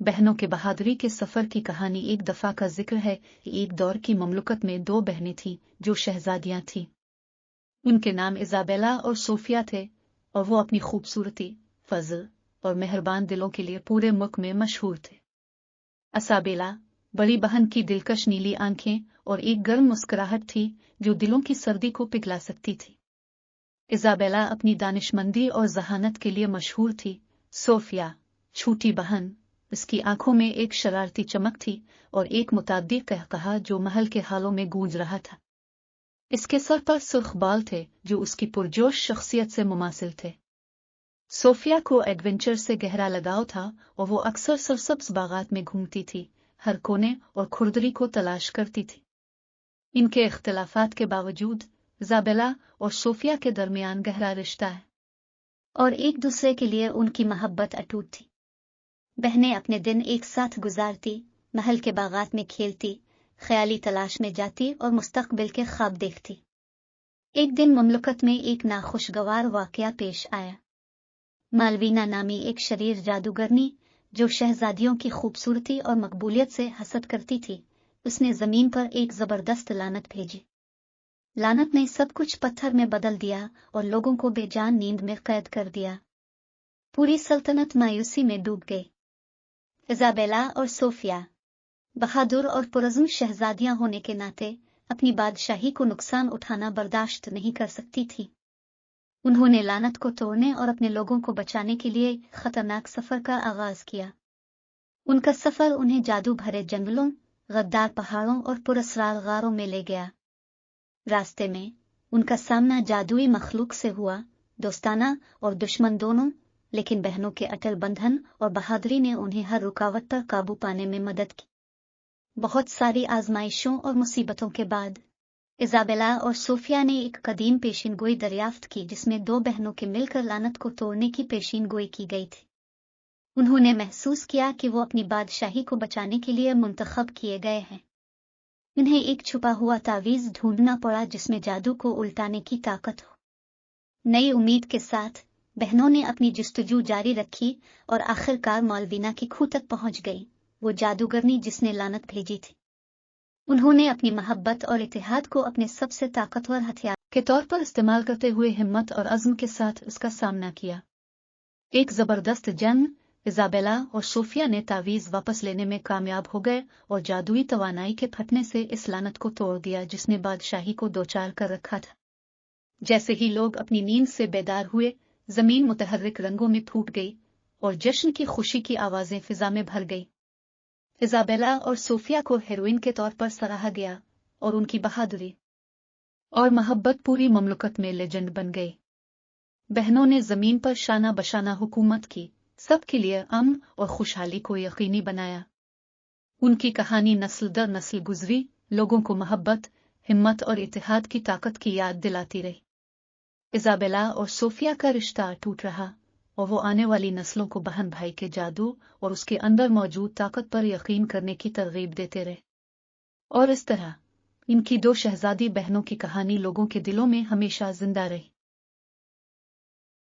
बहनों के बहादुरी के सफर की कहानी। एक दफा का जिक्र है कि एक दौर की ममलुकत में दो बहनें थीं जो शहजादियां थीं। उनके नाम इजाबेला और सोफिया थे और वो अपनी खूबसूरती, फजल और मेहरबान दिलों के लिए पूरे मुल्क में मशहूर थे। इजाबेला बड़ी बहन की दिलकश नीली आंखें और एक गर्म मुस्कुराहट थी जो दिलों की सर्दी को पिघला सकती थी। इजाबेला अपनी दानिशमंदी और जहानत के लिए मशहूर थी। सोफिया छोटी बहन, उसकी आंखों में एक शरारती चमक थी और एक मुतअद्दी कहकहा जो महल के हालों में गूंज रहा था। इसके सर पर सुर्ख बाल थे जो उसकी पुरजोश शख्सियत से मुमासिल थे। सोफिया को एडवेंचर से गहरा लगाव था और वो अक्सर सरसब्ज बागात में घूमती थी, हर कोने और खुरदरी को तलाश करती थी। इनके इख्तिलाफात के बावजूद इजाबेला और सोफिया के दरमियान गहरा रिश्ता है और एक दूसरे के लिए उनकी मोहब्बत अटूट थी। बहनें अपने दिन एक साथ गुजारती, महल के बागात में खेलती, ख्याली तलाश में जाती और मुस्तकबिल के ख्वाब देखती। एक दिन ममलुकत में एक नाखुशगवार वाकया पेश आया। मालवीना नामी एक शरीर जादूगरनी जो शहजादियों की खूबसूरती और मकबूलियत से हसद करती थी, उसने जमीन पर एक जबरदस्त लानत भेजी। लानत ने सब कुछ पत्थर में बदल दिया और लोगों को बेजान नींद में कैद कर दिया। पूरी सल्तनत मायूसी में डूब गई। इजाबेला और सोफिया बहादुर और पुरज़्म शहजादियां होने के नाते अपनी बादशाही को नुकसान उठाना बर्दाश्त नहीं कर सकती थी। उन्होंने लानत को तोड़ने और अपने लोगों को बचाने के लिए खतरनाक सफर का आगाज किया। उनका सफर उन्हें जादू भरे जंगलों, गद्दार पहाड़ों और पुरस्रार गारों में ले गया। रास्ते में उनका सामना जादुई मखलूक से हुआ, दोस्ताना और दुश्मन दोनों, लेकिन बहनों के अटल बंधन और बहादुरी ने उन्हें हर रुकावट पर काबू पाने में मदद की। बहुत सारी आजमाइशों और मुसीबतों के बाद इजाबेला और सोफिया ने एक कदीम पेशीनगोई दरियाफ्त की जिसमें दो बहनों के मिलकर लानत को तोड़ने की पेशीनगोई की गई थी। उन्होंने महसूस किया कि वो अपनी बादशाही को बचाने के लिए मुंतखब किए गए हैं। उन्हें एक छुपा हुआ तावीज ढूंढना पड़ा जिसमें जादू को उल्टाने की ताकत हो। नई उम्मीद के साथ बहनों ने अपनी जस्तजू जारी रखी और आखिरकार मालवीना की खूह तक पहुंच गई, वो जादूगरनी जिसने लानत भेजी थी। उन्होंने अपनी मोहब्बत और इत्तेहाद को अपने सबसे ताकतवर हथियार के तौर पर इस्तेमाल करते हुए हिम्मत और अज़्म के साथ उसका सामना किया। एक जबरदस्त जंग, इजाबेला और सोफिया ने तावीज वापस लेने में कामयाब हो गए और जादुई तवानाई के फटने से इस लानत को तोड़ दिया जिसने बादशाही को दोचार कर रखा था। जैसे ही लोग अपनी नींद से बेदार हुए, जमीन मुतहर्रिक रंगों में फूट गई और जश्न की खुशी की आवाजें फिजा में भर गई। इजाबेला और सोफिया को हीरोइन के तौर पर सराहा गया और उनकी बहादुरी और मोहब्बत पूरी ममलुकत में लेजेंड बन गई। बहनों ने जमीन पर शाना बशाना हुकूमत की, सबके लिए अमन और खुशहाली को यकीनी बनाया। उनकी कहानी नस्ल दर नस्ल गुजरी, लोगों को मोहब्बत, हिम्मत और इत्तेहाद की ताकत की याद दिलाती रही। इजाबेला और सोफिया का रिश्ता टूट रहा और वो आने वाली नस्लों को बहन भाई के जादू और उसके अंदर मौजूद ताकत पर यकीन करने की तरगीब देते रहे। और इस तरह इनकी दो शहजादी बहनों की कहानी लोगों के दिलों में हमेशा जिंदा रही।